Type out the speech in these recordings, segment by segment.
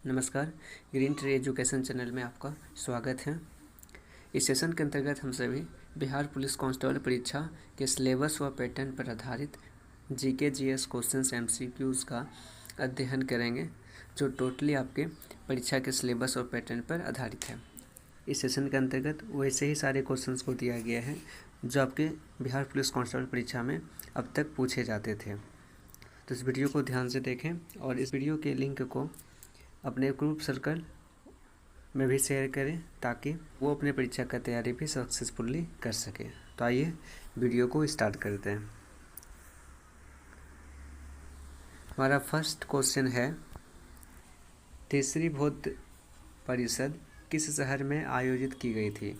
नमस्कार, green tree education channel में आपका स्वागत है। इस सेशन के अंतर्गत हम सभी बिहार पुलिस कांस्टेबल परीक्षा के सिलेबस व पैटर्न पर आधारित जीके जीएस क्वेश्चंस एमसीक्यूज़ का अध्ययन करेंगे, जो टोटली आपके परीक्षा के सिलेबस और पैटर्न पर आधारित है। इस सेशन के अंतर्गत वैसे ही सारे क्वेश्चंस को दिया गया है जो आपके बिहार पुलिस कांस्टेबल परीक्षा में अब तक पूछे जाते थे। तो इस वीडियो को ध्यान से देखें और इस वीडियो के लिंक को अपने ग्रुप सर्कल में भी शेयर करें ताकि वो अपने परीक्षा का तैयारी भी सक्सेसफुली कर सके। तो आइए वीडियो को स्टार्ट करते हैं। हमारा फर्स्ट क्वेश्चन है, तीसरी बौद्ध परिषद किस शहर में आयोजित की गई थी?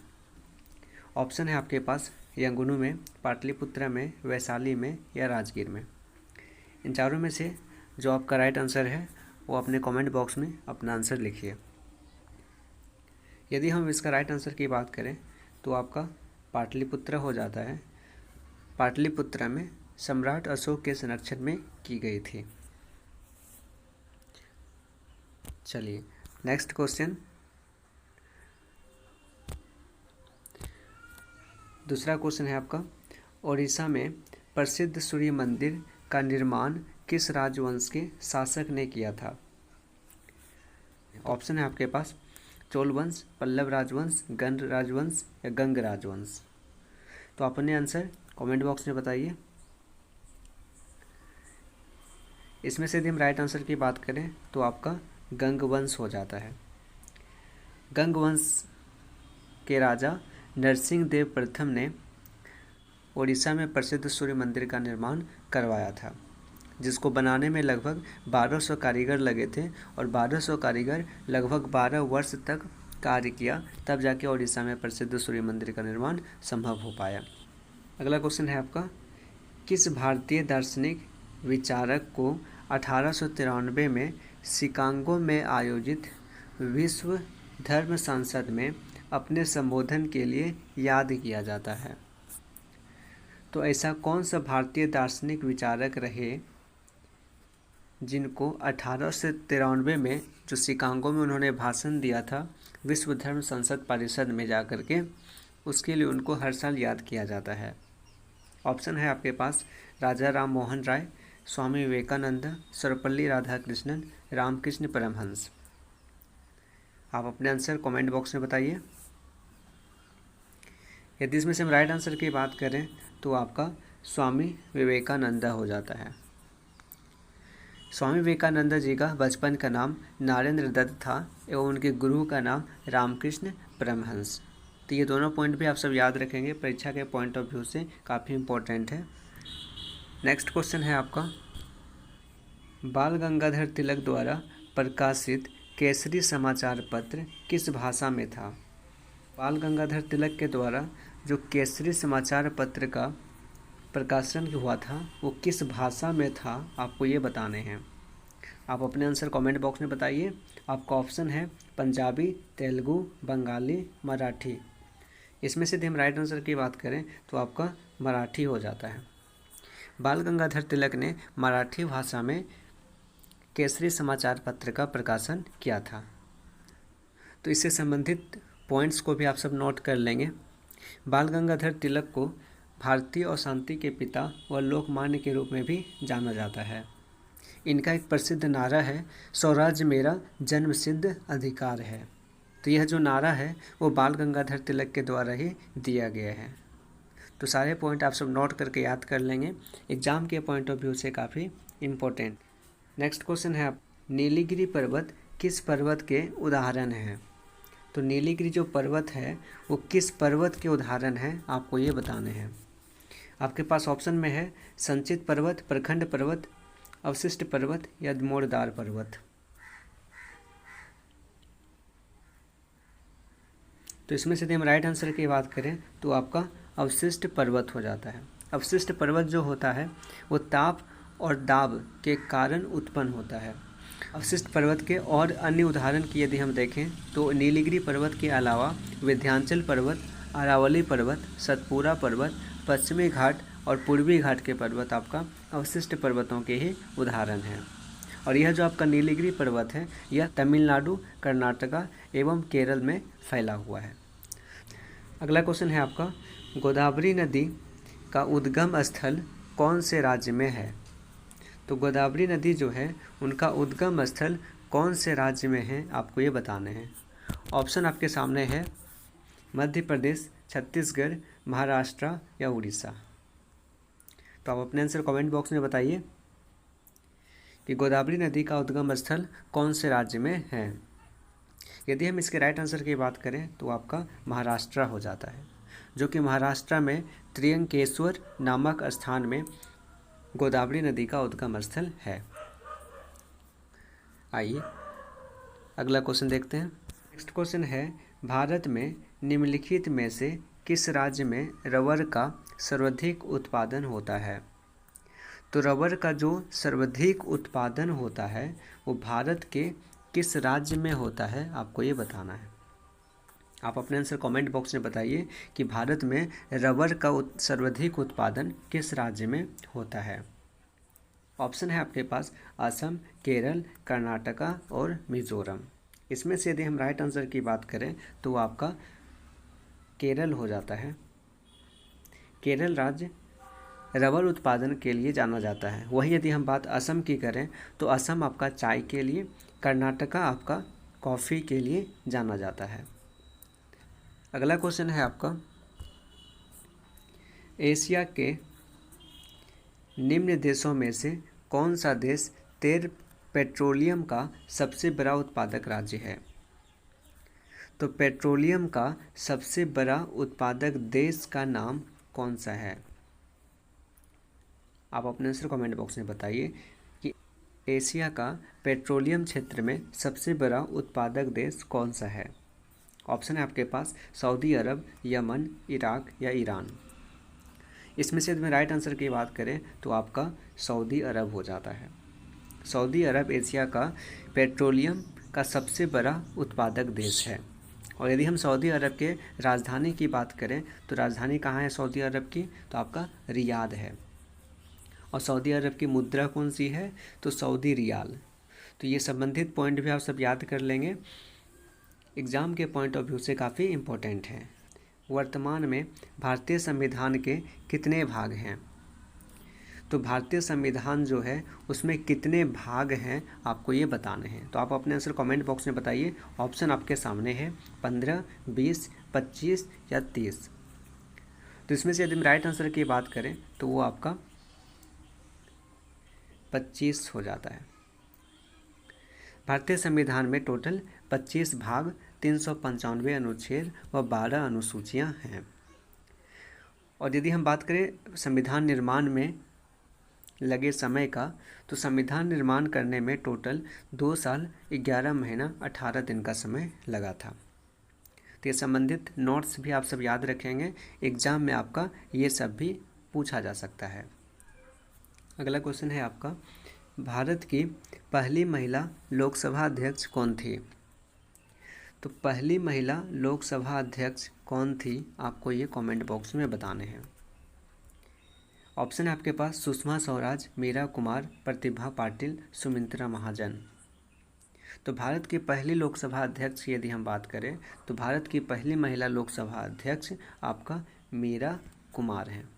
ऑप्शन है आपके पास यंगुनु में, पाटलिपुत्रा में, वैशाली में या राजगीर में। इन चारों में से जो आपका राइट आंसर है वो अपने कमेंट बॉक्स में अपना आंसर लिखिए। यदि हम इसका राइट आंसर की बात करें तो आपका पाटलिपुत्रा हो जाता है। पाटलिपुत्रा में सम्राट अशोक के संरक्षण में की गई थी। चलिए नेक्स्ट क्वेश्चन। दूसरा क्वेश्चन है आपका, ओडिशा में प्रसिद्ध सूर्य मंदिर का निर्माण किस राजवंश के शासक ने किया था? ऑप्शन है आपके पास चोल वंश, पल्लव राजवंश, गंड राजवंश या गंग राजवंश। तो अपने आंसर कमेंट बॉक्स में बताइए। इसमें से यदि हम राइट आंसर की बात करें तो आपका गंग वंश हो जाता है। गंग वंश के राजा नरसिंह देव प्रथम ने ओडिशा में प्रसिद्ध सूर्य मंदिर का निर्माण करवाया था, जिसको बनाने में लगभग 1200 कारीगर लगे थे और 1200 कारीगर लगभग 12 वर्ष तक कार्य किया, तब जाके ओडिशा में प्रसिद्ध सूर्य मंदिर का निर्माण संभव हो पाया। अगला क्वेश्चन है आपका, किस भारतीय दार्शनिक विचारक को 1893 में शिकागो में आयोजित विश्व धर्म संसद में अपने संबोधन के लिए याद किया जाता है? तो ऐसा कौन सा भारतीय दार्शनिक विचारक रहे जिनको 1893 में जो शिकागो में उन्होंने भाषण दिया था विश्व धर्म संसद परिषद में जाकर के, उसके लिए उनको हर साल याद किया जाता है? ऑप्शन है आपके पास राजा राम मोहन राय, स्वामी विवेकानंद, सर्वपल्ली राधाकृष्णन, रामकृष्ण परमहंस। आप अपने आंसर कमेंट बॉक्स में बताइए। यदि इसमें से हम राइट आंसर की बात करें तो आपका स्वामी विवेकानंद हो जाता है। स्वामी विवेकानंद जी का बचपन का नाम नारेंद्र दत्त था एवं उनके गुरु का नाम रामकृष्ण परमहंस। तो ये दोनों पॉइंट भी आप सब याद रखेंगे, परीक्षा के पॉइंट ऑफ व्यू से काफ़ी इम्पोर्टेंट है। नेक्स्ट क्वेश्चन है आपका, बाल गंगाधर तिलक द्वारा प्रकाशित केसरी समाचार पत्र किस भाषा में था? बाल गंगाधर तिलक के द्वारा जो केसरी समाचार पत्र का प्रकाशन हुआ था वो किस भाषा में था, आपको ये बताने हैं। आप अपने आंसर कमेंट बॉक्स में बताइए। आपका ऑप्शन है पंजाबी, तेलुगु, बंगाली, मराठी। इसमें से यदि हम राइट आंसर की बात करें तो आपका मराठी हो जाता है। बाल गंगाधर तिलक ने मराठी भाषा में केसरी समाचार पत्र का प्रकाशन किया था। तो इससे संबंधित पॉइंट्स को भी आप सब नोट कर लेंगे। बाल गंगाधर तिलक को भारतीय अशांति के पिता व लोकमान्य के रूप में भी जाना जाता है। इनका एक प्रसिद्ध नारा है, स्वराज्य मेरा जन्मसिद्ध अधिकार है। तो यह जो नारा है वो बाल गंगाधर तिलक के द्वारा ही दिया गया है। तो सारे पॉइंट आप सब नोट करके याद कर लेंगे, एग्जाम के पॉइंट ऑफ व्यू से काफ़ी इम्पोर्टेंट। नेक्स्ट क्वेश्चन है, आप नीलगिरी पर्वत किस पर्वत के उदाहरण हैं? तो नीलगिरी जो पर्वत है वो किस पर्वत के उदाहरण हैं, आपको ये बताने हैं। आपके पास ऑप्शन में है संचित पर्वत, प्रखंड पर्वत, अवशिष्ट पर्वत या मोड़दार पर्वत। तो इसमें से यदि हम राइट आंसर की बात करें तो आपका अवशिष्ट पर्वत हो जाता है। अवशिष्ट पर्वत जो होता है वो ताप और दाब के कारण उत्पन्न होता है। अवशिष्ट पर्वत के और अन्य उदाहरण की यदि हम देखें तो नीलगिरी पर्वत के अलावा विंध्याचल पर्वत, अरावली पर्वत, सतपुरा पर्वत, पश्चिमी घाट और पूर्वी घाट के पर्वत आपका अवशिष्ट पर्वतों के ही उदाहरण हैं। और यह जो आपका नीलगिरी पर्वत है यह तमिलनाडु, कर्नाटका एवं केरल में फैला हुआ है। अगला क्वेश्चन है आपका, गोदावरी नदी का उद्गम स्थल कौन से राज्य में है? तो गोदावरी नदी जो है उनका उद्गम स्थल कौन से राज्य में है, आपको ये बताने हैं। ऑप्शन आपके सामने है मध्य प्रदेश, छत्तीसगढ़, महाराष्ट्र या उड़ीसा। तो आप अपने आंसर कमेंट बॉक्स में बताइए कि गोदावरी नदी का उद्गम स्थल कौन से राज्य में है। यदि हम इसके राइट आंसर की बात करें तो आपका महाराष्ट्र हो जाता है, जो कि महाराष्ट्र में त्रियंकेश्वर नामक स्थान में गोदावरी नदी का उद्गम स्थल है। आइए अगला क्वेश्चन देखते हैं। नेक्स्ट क्वेश्चन है, भारत में निम्नलिखित में से किस राज्य में रबर का सर्वाधिक उत्पादन होता है? तो रबर का जो सर्वाधिक उत्पादन होता है वो भारत के किस राज्य में होता है, आपको ये बताना है। आप अपने आंसर कमेंट बॉक्स में बताइए कि भारत में रबर का सर्वाधिक उत्पादन किस राज्य में होता है। ऑप्शन है आपके पास असम, केरल, कर्नाटका और मिजोरम। इसमें से यदि हम राइट आंसर की बात करें तो वो आपका केरल हो जाता है। केरल राज्य रबर उत्पादन के लिए जाना जाता है। वहीं यदि हम बात असम की करें तो असम आपका चाय के लिए, कर्नाटका आपका कॉफ़ी के लिए जाना जाता है। अगला क्वेश्चन है आपका, एशिया के निम्न देशों में से कौन सा देश तेल पेट्रोलियम का सबसे बड़ा उत्पादक राज्य है? तो पेट्रोलियम का सबसे बड़ा उत्पादक देश का नाम कौन सा है? आप अपने आंसर कमेंट बॉक्स में बताइए कि एशिया का पेट्रोलियम क्षेत्र में सबसे बड़ा उत्पादक देश कौन सा है। ऑप्शन है आपके पास सऊदी अरब, यमन, इराक या ईरान। इसमें से यदि राइट आंसर की बात करें तो आपका सऊदी अरब हो जाता है। सऊदी अरब एशिया का पेट्रोलियम का सबसे बड़ा उत्पादक देश है। और यदि हम सऊदी अरब के राजधानी की बात करें तो राजधानी कहाँ है सऊदी अरब की? तो आपका रियाद है। और सऊदी अरब की मुद्रा कौन सी है? तो सऊदी रियाल। तो ये संबंधित पॉइंट भी आप सब याद कर लेंगे, एग्ज़ाम के पॉइंट ऑफ व्यू से काफ़ी इम्पोर्टेंट है। वर्तमान में भारतीय संविधान के कितने भाग हैं? तो भारतीय संविधान जो है उसमें कितने भाग हैं, आपको ये बताने हैं। तो आप अपने आंसर कमेंट बॉक्स में बताइए। ऑप्शन आपके सामने है 15, 20, 25 या 30। तो इसमें से यदि हम राइट आंसर की बात करें तो वो आपका 25 हो जाता है। भारतीय संविधान में टोटल 25 भाग, 395 अनुच्छेद व 12 अनुसूचियां हैं। और यदि हम बात करें संविधान निर्माण में लगे समय का, तो संविधान निर्माण करने में टोटल 2 साल 11 महीना 18 दिन का समय लगा था। तो ये संबंधित नोट्स भी आप सब याद रखेंगे, एग्ज़ाम में आपका ये सब भी पूछा जा सकता है। अगला क्वेश्चन है आपका, भारत की पहली महिला लोकसभा अध्यक्ष कौन थी? तो पहली महिला लोकसभा अध्यक्ष कौन थी, आपको ये कमेंट बॉक्स में बताने हैं। ऑप्शन है आपके पास सुषमा स्वराज, मीरा कुमार, प्रतिभा पाटिल, सुमित्रा महाजन। तो भारत की पहली लोकसभा अध्यक्ष की यदि हम बात करें तो भारत की पहली महिला लोकसभा अध्यक्ष आपका मीरा कुमार हैं।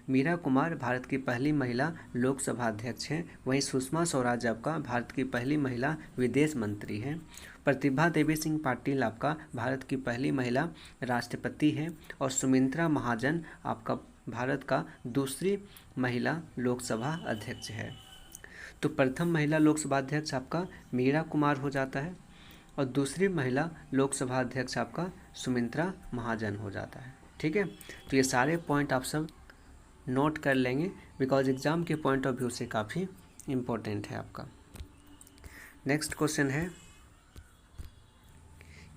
मीरा कुमार भारत की पहली महिला लोकसभा अध्यक्ष हैं। वहीं सुषमा स्वराज आपका भारत की पहली महिला विदेश मंत्री हैं। प्रतिभा देवी सिंह पाटिल आपका भारत की पहली महिला राष्ट्रपति हैं। और सुमित्रा महाजन आपका भारत का दूसरी महिला लोकसभा अध्यक्ष है। तो प्रथम महिला लोकसभा अध्यक्ष आपका मीरा कुमार हो जाता है और दूसरी महिला लोकसभा अध्यक्ष आपका सुमित्रा महाजन हो जाता है। ठीक है, तो ये सारे पॉइंट आप सब नोट कर लेंगे बिकॉज एग्ज़ाम के पॉइंट ऑफ व्यू से काफ़ी इम्पोर्टेंट है आपका। नेक्स्ट क्वेश्चन है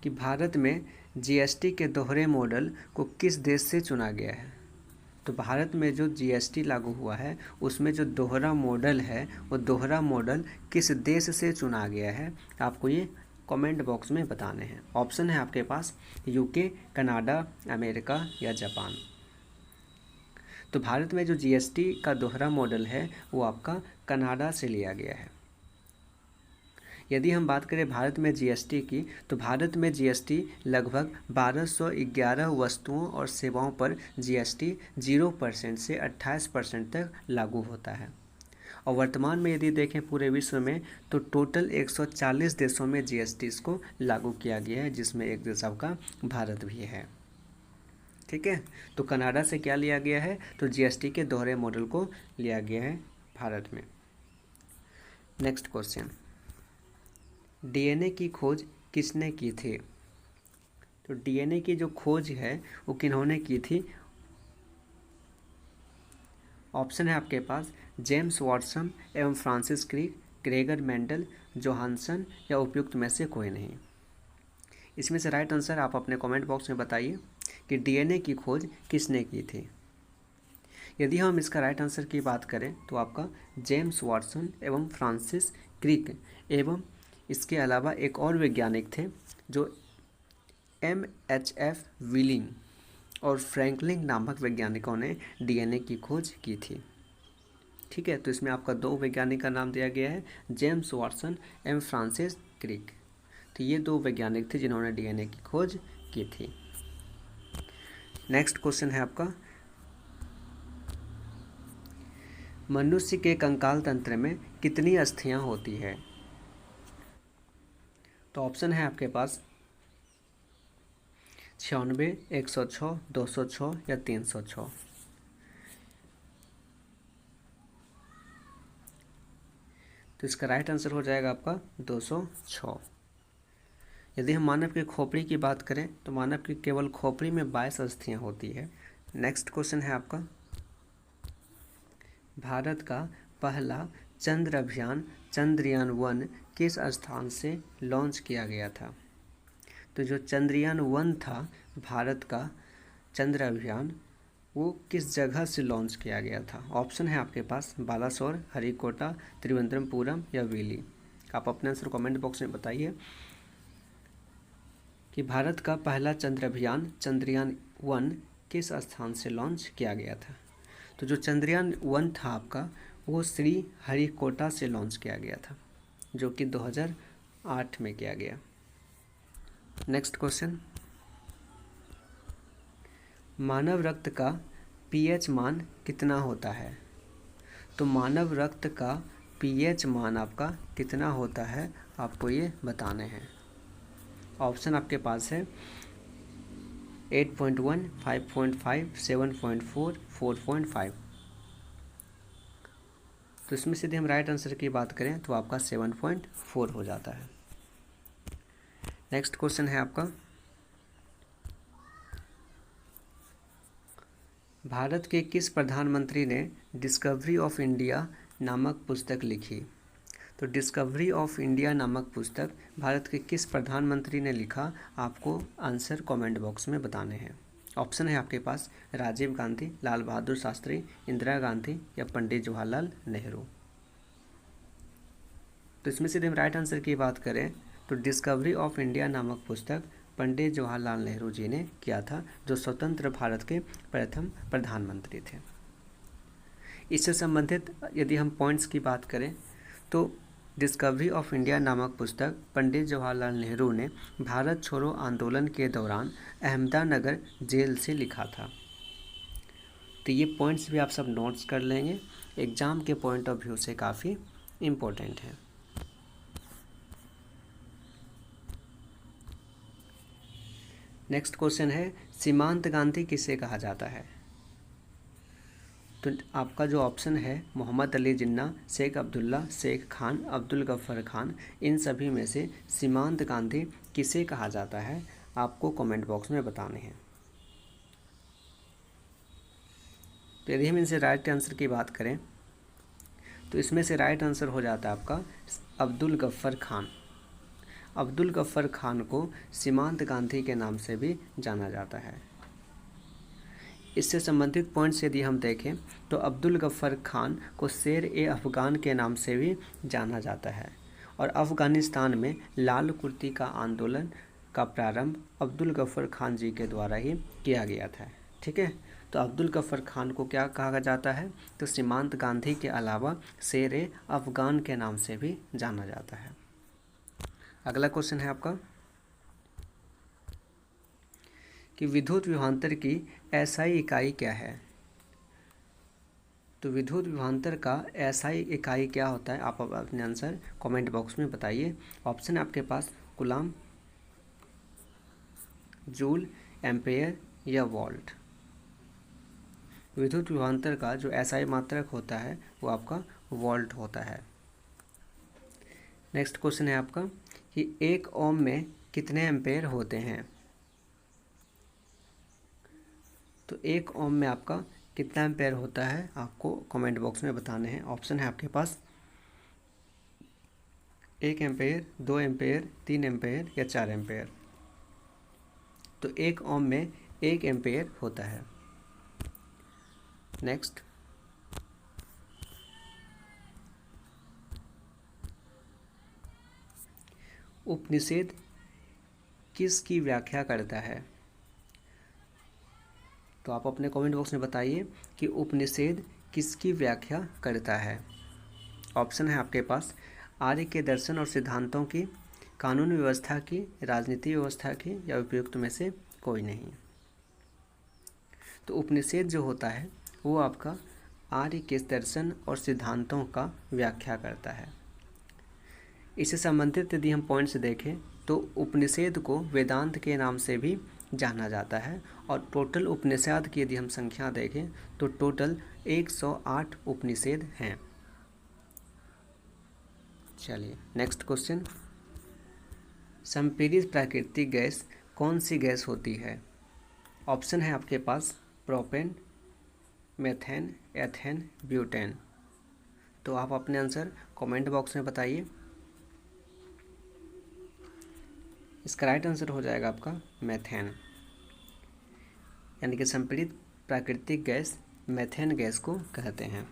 कि भारत में जीएसटी के दोहरे मॉडल को किस देश से चुना गया है? तो भारत में जो जीएसटी लागू हुआ है उसमें जो दोहरा मॉडल है वो दोहरा मॉडल किस देश से चुना गया है, आपको ये कमेंट बॉक्स में बताने हैं। ऑप्शन है आपके पास यूके, कनाडा, अमेरिका या जापान। तो भारत में जो जीएसटी का दोहरा मॉडल है वो आपका कनाडा से लिया गया है। यदि हम बात करें भारत में जीएसटी की, तो भारत में जीएसटी लगभग 1211 वस्तुओं और सेवाओं पर जीएसटी 0% से 28% तक लागू होता है। और वर्तमान में यदि देखें पूरे विश्व में, तो टोटल 140 देशों में जीएसटी को लागू किया गया है, जिसमें एक देश आपका भारत भी है। ठीक है, तो कनाडा से क्या लिया गया है, तो जीएसटी के दोहरे मॉडल को लिया गया है भारत में। नेक्स्ट क्वेश्चन, डीएनए की खोज किसने की थी? तो डीएनए की जो खोज है वो किन्होंने की थी? ऑप्शन है आपके पास जेम्स वॉटसन एवं Francis Crick, Gregor Mendel, Johannsen या उपयुक्त में से कोई नहीं। इसमें से राइट आंसर आप अपने कमेंट बॉक्स में बताइए कि डीएनए की खोज किसने की थी। यदि हम इसका राइट आंसर की बात करें तो आपका जेम्स वॉटसन एवं फ्रांसिस क्रिक एवं इसके अलावा एक और वैज्ञानिक थे जो MHF व्हीलिंग और फ्रैंकलिन नामक वैज्ञानिकों ने डीएनए की खोज की थी। ठीक है, तो इसमें आपका दो वैज्ञानिक का नाम दिया गया है, जेम्स वॉटसन एवं फ्रांसिस क्रिक। तो ये दो वैज्ञानिक थे जिन्होंने डीएनए की खोज की थी। नेक्स्ट क्वेश्चन है आपका, मनुष्य के कंकाल तंत्र में कितनी अस्थियां होती है? तो ऑप्शन है आपके पास 96, 106, 206 या 306। तो इसका राइट आंसर हो जाएगा आपका 206। यदि हम मानव के खोपड़ी की बात करें तो मानव की केवल खोपड़ी में 22 अस्थियां होती है। नेक्स्ट क्वेश्चन है आपका, भारत का पहला चंद्र अभियान चंद्रयान-1 किस स्थान से लॉन्च किया गया था? तो जो चंद्रयान-1 था भारत का चंद्र अभियान, वो किस जगह से लॉन्च किया गया था? ऑप्शन है आपके पास बालासोर, हरिकोटा, त्रिवेंद्रमपुरम या वेली। आप अपने आंसर कमेंट बॉक्स में बताइए कि भारत का पहला चंद्र अभियान चंद्रयान-1 किस स्थान से लॉन्च किया गया था? तो जो चंद्रयान-1 था आपका, वो श्री हरिकोटा से लॉन्च किया गया था, जो कि 2008 में किया गया। नेक्स्ट क्वेश्चन, मानव रक्त का पीएच मान कितना होता है? तो मानव रक्त का पीएच मान आपका कितना होता है, आपको ये बताने हैं। ऑप्शन आपके पास है 8.1, 5.5, 7.4, 4.5। तो इसमें से यदि हम राइट आंसर की बात करें तो आपका 7.4 हो जाता है। नेक्स्ट क्वेश्चन है आपका, भारत के किस प्रधानमंत्री ने डिस्कवरी ऑफ इंडिया नामक पुस्तक लिखी? तो डिस्कवरी ऑफ इंडिया नामक पुस्तक भारत के किस प्रधानमंत्री ने लिखा, आपको आंसर कमेंट बॉक्स में बताने हैं। ऑप्शन है आपके पास राजीव गांधी, लाल बहादुर शास्त्री, इंदिरा गांधी या पंडित जवाहरलाल नेहरू। तो इसमें से यदि हम राइट आंसर की बात करें तो डिस्कवरी ऑफ इंडिया नामक पुस्तक पंडित जवाहरलाल नेहरू जी ने किया था, जो स्वतंत्र भारत के प्रथम प्रधानमंत्री थे। इससे संबंधित यदि हम पॉइंट्स की बात करें तो डिस्कवरी ऑफ इंडिया नामक पुस्तक पंडित जवाहरलाल नेहरू ने भारत छोड़ो आंदोलन के दौरान अहमदनगर जेल से लिखा था। तो ये पॉइंट्स भी आप सब नोट्स कर लेंगे, एग्ज़ाम के पॉइंट ऑफ व्यू से काफ़ी इम्पोर्टेंट है। नेक्स्ट क्वेश्चन है, सीमांत गांधी किसे कहा जाता है? तो आपका जो ऑप्शन है मोहम्मद अली जिन्ना, शेख अब्दुल्ला, शेख खान, अब्दुल गफ्फर खान, इन सभी में से सीमांत गांधी किसे कहा जाता है, आपको कमेंट बॉक्स में बताने हैं। तो यदि हम इनसे राइट आंसर की बात करें तो इसमें से राइट आंसर हो जाता है आपका अब्दुल गफ्फर खान। अब्दुल गफ्फर खान को सीमांत गांधी के नाम से भी जाना जाता है। इससे संबंधित पॉइंट्स यदि हम देखें तो अब्दुल गफ्फर खान को शेर-ए-अफ़गान के नाम से भी जाना जाता है और अफ़गानिस्तान में लाल कुर्ती का आंदोलन का प्रारंभ अब्दुल गफ्फर खान जी के द्वारा ही किया गया था। ठीक है, तो अब्दुल गफ्फर खान को क्या कहा जाता है, तो सीमांत गांधी के अलावा शेर-ए-अफ़गान के नाम से भी जाना जाता है। अगला क्वेश्चन है आपका कि विद्युत विभवांतर की एसआई इकाई क्या है। तो विद्युत विभवांतर का एसआई इकाई क्या होता है, आप अपने आंसर कमेंट बॉक्स में बताइए। ऑप्शन है आपके पास कूलम, जूल, एम्पेयर या वोल्ट। विद्युत विभवांतर का जो एसआई मात्रक होता है वो आपका वोल्ट होता है। नेक्स्ट क्वेश्चन है आपका कि 1 ओम में कितने एम्पेयर होते हैं। तो 1 ओम में आपका कितना एम्पेयर होता है आपको कमेंट बॉक्स में बताने हैं। ऑप्शन है आपके पास 1 एम्पेयर, 2 एम्पेयर, 3 एम्पेयर या 4 एम्पेयर। तो 1 ओम में 1 एम्पेयर होता है। नेक्स्ट, उपनिषद किसकी व्याख्या करता है। तो आप अपने कमेंट बॉक्स में बताइए कि उपनिषद किसकी व्याख्या करता है। ऑप्शन है आपके पास आर्य के दर्शन और सिद्धांतों की, कानून व्यवस्था की, राजनीति व्यवस्था की या उपयुक्त में से कोई नहीं। तो उपनिषद जो होता है वो आपका आर्य के दर्शन और सिद्धांतों का व्याख्या करता है। इससे संबंधित यदि हम पॉइंट्स देखें तो उपनिषद को वेदांत के नाम से भी जाना जाता है और टोटल उपनिषद की यदि हम संख्या देखें तो टोटल 108 उपनिषद हैं। चलिए नेक्स्ट क्वेश्चन, संपीड़ित प्राकृतिक गैस कौन सी गैस होती है। ऑप्शन है आपके पास प्रोपेन, मेथेन, एथेन, ब्यूटेन। तो आप अपने आंसर कमेंट बॉक्स में बताइए। इसका राइट आंसर हो जाएगा आपका मेथेन, यानी कि संपीड़ित प्राकृतिक गैस मेथेन गैस को कहते हैं।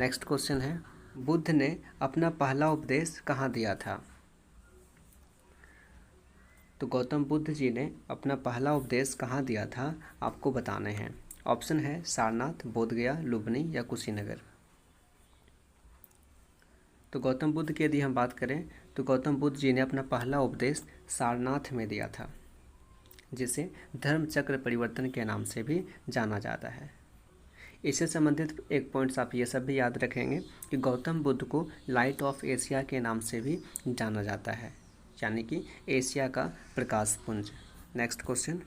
नेक्स्ट क्वेश्चन है, बुद्ध ने अपना पहला उपदेश कहाँ दिया था। तो गौतम बुद्ध जी ने अपना पहला उपदेश कहाँ दिया था आपको बताने हैं। ऑप्शन है सारनाथ, बोधगया, लुम्बिनी या कुशीनगर। तो गौतम बुद्ध की यदि हम बात करें तो गौतम बुद्ध जी ने अपना पहला उपदेश सारनाथ में दिया था, जिसे धर्म चक्र परिवर्तन के नाम से भी जाना जाता है। इससे संबंधित एक पॉइंट्स आप ये सब भी याद रखेंगे कि गौतम बुद्ध को लाइट ऑफ एशिया के नाम से भी जाना जाता है, यानी कि एशिया का प्रकाश पुंज। नेक्स्ट क्वेश्चन,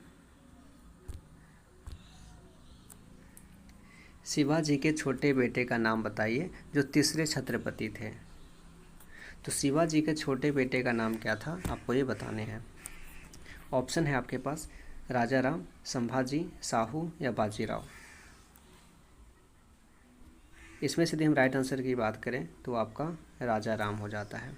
शिवाजी के छोटे बेटे का नाम बताइए जो तीसरे छत्रपति थे। तो शिवाजी के छोटे बेटे का नाम क्या था आपको ये बताने हैं। ऑप्शन है आपके पास राजा राम, संभाजी, साहू या बाजीराव। इसमें से यदि हम राइट आंसर की बात करें तो आपका राजा राम हो जाता है।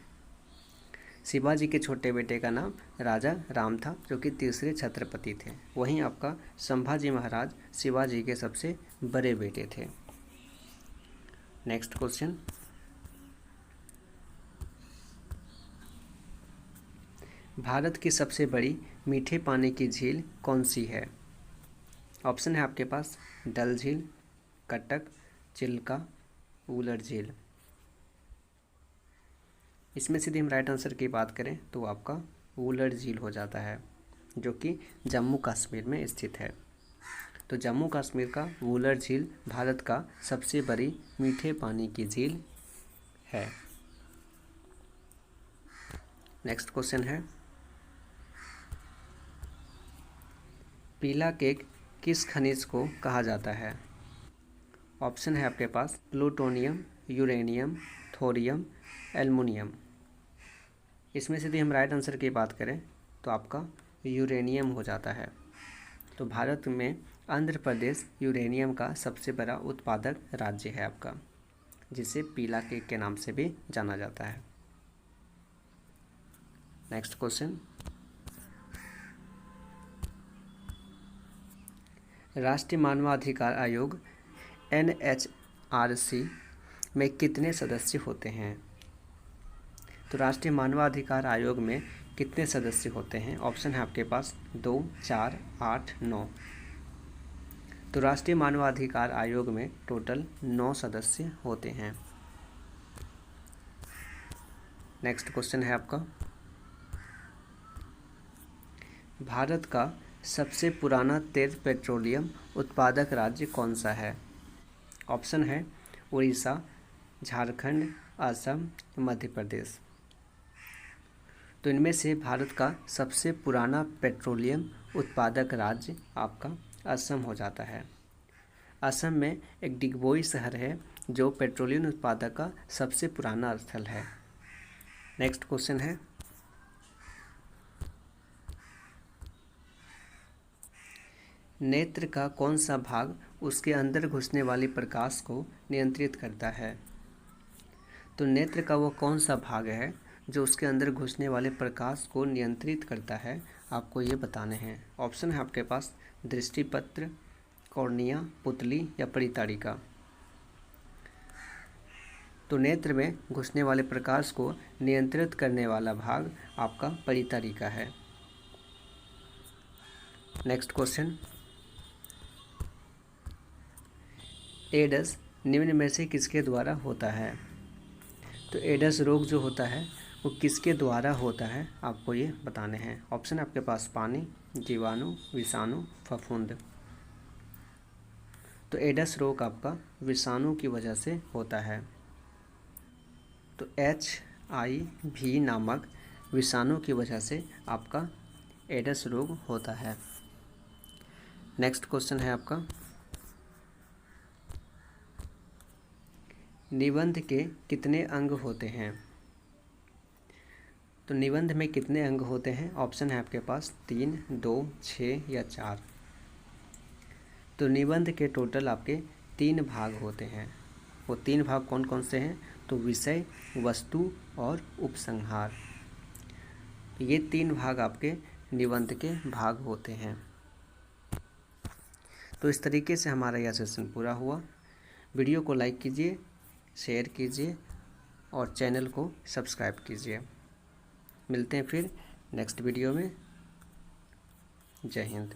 शिवाजी के छोटे बेटे का नाम राजा राम था जो कि तीसरे छत्रपति थे। वहीं आपका संभाजी महाराज शिवाजी के सबसे बड़े बेटे थे। नेक्स्ट क्वेश्चन, भारत की सबसे बड़ी मीठे पानी की झील कौन सी है। ऑप्शन है आपके पास डल झील, कटक, चिल्का, वुलर झील। इसमें से यदि हम राइट आंसर की बात करें तो आपका वुलर झील हो जाता है, जो कि जम्मू कश्मीर में स्थित है। तो जम्मू कश्मीर का वुलर झील भारत का सबसे बड़ी मीठे पानी की झील है। नेक्स्ट क्वेश्चन है, पीला केक किस खनिज को कहा जाता है। ऑप्शन है आपके पास प्लूटोनियम, यूरेनियम, थोरियम, एल्युमिनियम। इसमें से यदि हम राइट आंसर की बात करें तो आपका यूरेनियम हो जाता है। तो भारत में आंध्र प्रदेश यूरेनियम का सबसे बड़ा उत्पादक राज्य है आपका, जिसे पीला केक के नाम से भी जाना जाता है। नेक्स्ट क्वेश्चन, राष्ट्रीय मानवाधिकार आयोग NHRC में कितने सदस्य होते हैं। तो राष्ट्रीय मानवाधिकार आयोग में कितने सदस्य होते हैं। ऑप्शन है आपके पास 2, 4, 8, 9। तो राष्ट्रीय मानवाधिकार आयोग में टोटल 9 सदस्य होते हैं। नेक्स्ट क्वेश्चन है आपका, भारत का सबसे पुराना तेल पेट्रोलियम उत्पादक राज्य कौन सा है? ऑप्शन है उड़ीसा, झारखंड, असम, मध्य प्रदेश। तो इनमें से भारत का सबसे पुराना पेट्रोलियम उत्पादक राज्य आपका असम हो जाता है। असम में एक डिगबोई शहर है जो पेट्रोलियम उत्पादक का सबसे पुराना स्थल है। नेक्स्ट क्वेश्चन है, नेत्र का कौन सा भाग उसके अंदर घुसने वाले प्रकाश को नियंत्रित करता है? तो नेत्र का वो कौन सा भाग है जो उसके अंदर घुसने वाले प्रकाश को नियंत्रित करता है, आपको ये बताने हैं। ऑप्शन है आपके पास दृष्टिपत्र, कॉर्निया, पुतली या परितारिका। तो नेत्र में घुसने वाले प्रकाश को नियंत्रित करने वाला भाग आपका परितारिका है। नेक्स्ट क्वेश्चन, एड्स निम्न में से किसके द्वारा होता है? तो एड्स रोग जो होता है वो किसके द्वारा होता है, आपको ये बताने हैं। ऑप्शन है आपके पास पानी, जीवाणु, विषाणु, फफूंद। तो एड्स रोग आपका विषाणु की वजह से होता है। तो HIV नामक विषाणु की वजह से आपका एड्स रोग होता है। नेक्स्ट क्वेश्चन है आपका, निबंध के कितने अंग होते हैं? तो निबंध में कितने अंग होते हैं? ऑप्शन है आपके पास 3, 2, 6 या 4। तो निबंध के टोटल आपके 3 भाग होते हैं। वो 3 भाग कौन कौन से हैं? तो विषय, वस्तु और उपसंहार। ये 3 भाग आपके निबंध के भाग होते हैं। तो इस तरीके से हमारा यह सेशन पूरा हुआ। वीडियो को लाइक कीजिए, शेयर कीजिए और चैनल को सब्सक्राइब कीजिए। मिलते हैं फिर नेक्स्ट वीडियो में। जय हिंद।